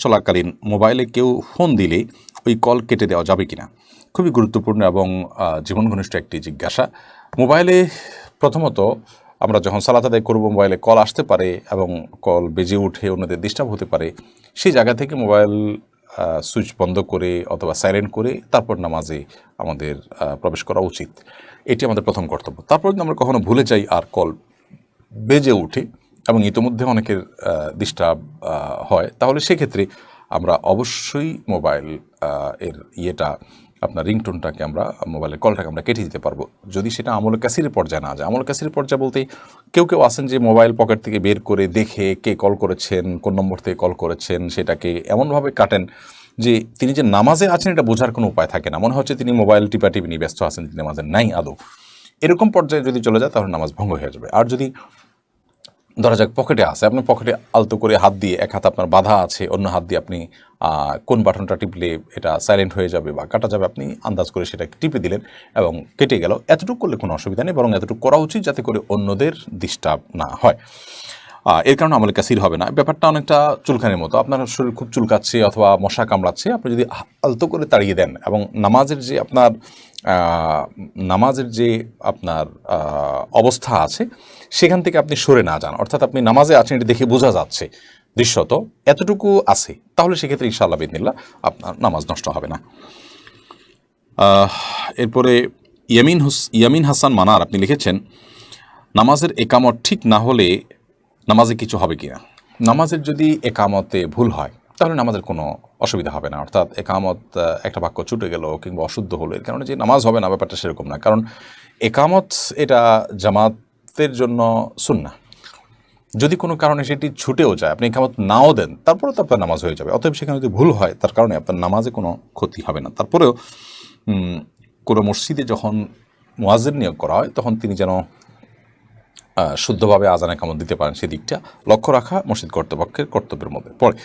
চলাকালীন মোবাইলে কেউ ফোন দিলে ওই কল কেটে দেওয়া যাবে কিনা, খুবই গুরুত্বপূর্ণ এবং জীবন ঘনিষ্ঠ একটি জিজ্ঞাসা। মোবাইলে প্রথমত আমরা যখন সালাত আদায় করব মোবাইলে কল আসতে পারে এবং কল বেজে উঠে অন্যদের ডিস্টার্ব হতে পারে, সেই জায়গা থেকে মোবাইল সুইচ বন্ধ করে অথবা সাইলেন্ট করে তারপর নামাজে আমাদের প্রবেশ করা উচিত। এটি আমাদের প্রথম কর্তব্য। তারপর যদি আমরা কখনো ভুলে যাই আর কল বেজে উঠে এবং ইতিমধ্যে অনেকের ডিস্টার্ব হয়, তাহলে সেক্ষেত্রে আমরা অবশ্যই মোবাইল এর আপনার রিংটোনটাকে আমরা মোবাইলের কলটাকে আমরা কেটে দিতে পারবো, যদি সেটা আমলে কাসিরের পর্যায়ে না যায়। আমলে কাসিরের পর্যায়ে বলতে কেউ আছেন যে মোবাইল পকেট থেকে বের করে দেখে কে কল করেছেন, কোন নম্বর থেকে কল করেছেন, সেটাকে এমনভাবে কাটেন যে তিনি যে নামাজে আছেন এটা বোঝার কোনো উপায় থাকে না, মনে হচ্ছে তিনি মোবাইল টিপাটিপি নিয়ে ব্যস্ত আছেন, তিনি নামাজে নাই আদৌ। এরকম পর্যায়ে যদি চলে যায় তাহলে নামাজ ভঙ্গ হয়ে যাবে। আর যদি ধরা যাক পকেটে আছে, আপনি পকেটে আলতো করে হাত দিয়ে, এক হাত আপনার বাধা আছে, অন্য হাত দিয়ে আপনি কোন বাটনটা টিপলে এটা সাইলেন্ট হয়ে যাবে বা কাটা যাবে, আপনি আন্দাজ করে সেটা টিপে দিলেন এবং কেটে গেল, এতটুকু করলে কোনো অসুবিধা নেই, বরং এতটুকু করা উচিত যাতে করে অন্যদের ডিস্টার্ব না হয়। এর কারণে আমলে কাসির হবে না। ব্যাপারটা অনেকটা চুলকানির মতো, আপনার শরীর খুব চুলকাচ্ছে অথবা মশা কামড়াচ্ছে, আপনি যদি আলতো করে তাড়িয়ে দেন এবং নামাজের যে আপনার অবস্থা আছে সেখান থেকে আপনি সরে না যান, অর্থাৎ আপনি নামাজে আছেন এটা দেখে বোঝা যাচ্ছে দৃশ্যত এতটুকু আছে, তাহলে সেক্ষেত্রে ইনশাআল্লাহ বিদিনিল্লাহ আপনার নামাজ নষ্ট হবে না। এরপরে ইয়ামিন হাসান মানার আপনি লিখেছেন, নামাজের একামত ঠিক না হলে নামাজে কিছু হবে কিনা। নামাজের যদি একামতে ভুল হয় তাহলে নামাজের কোনো অসুবিধা হবে না, অর্থাৎ একামত একটা বাক্য ছুটে গেল কিংবা অশুদ্ধ হলো, এর কারণে যে নামাজ হবে না ব্যাপারটা সেরকম না। কারণ একামত এটা জামাতের জন্য সুন্নাহ, যদি কোনো কারণে সেটি ছুটেও যায়, আপনি একামত নাও দেন, তারপরেও তো আপনার নামাজ হয়ে যাবে। অতএব সেখানে যদি ভুল হয় তার কারণে আপনার নামাজে কোনো ক্ষতি হবে না। তারপরেও কোনো মসজিদে যখন মুয়াজ্জিন নিয়োগ করা হয় তখন তিনি যেন শুদ্ধভাবে আজান একামত দিতে পারেন সেদিকটা লক্ষ্য রাখা মসজিদ কর্তৃপক্ষের কর্তব্যের মধ্যে পড়ে।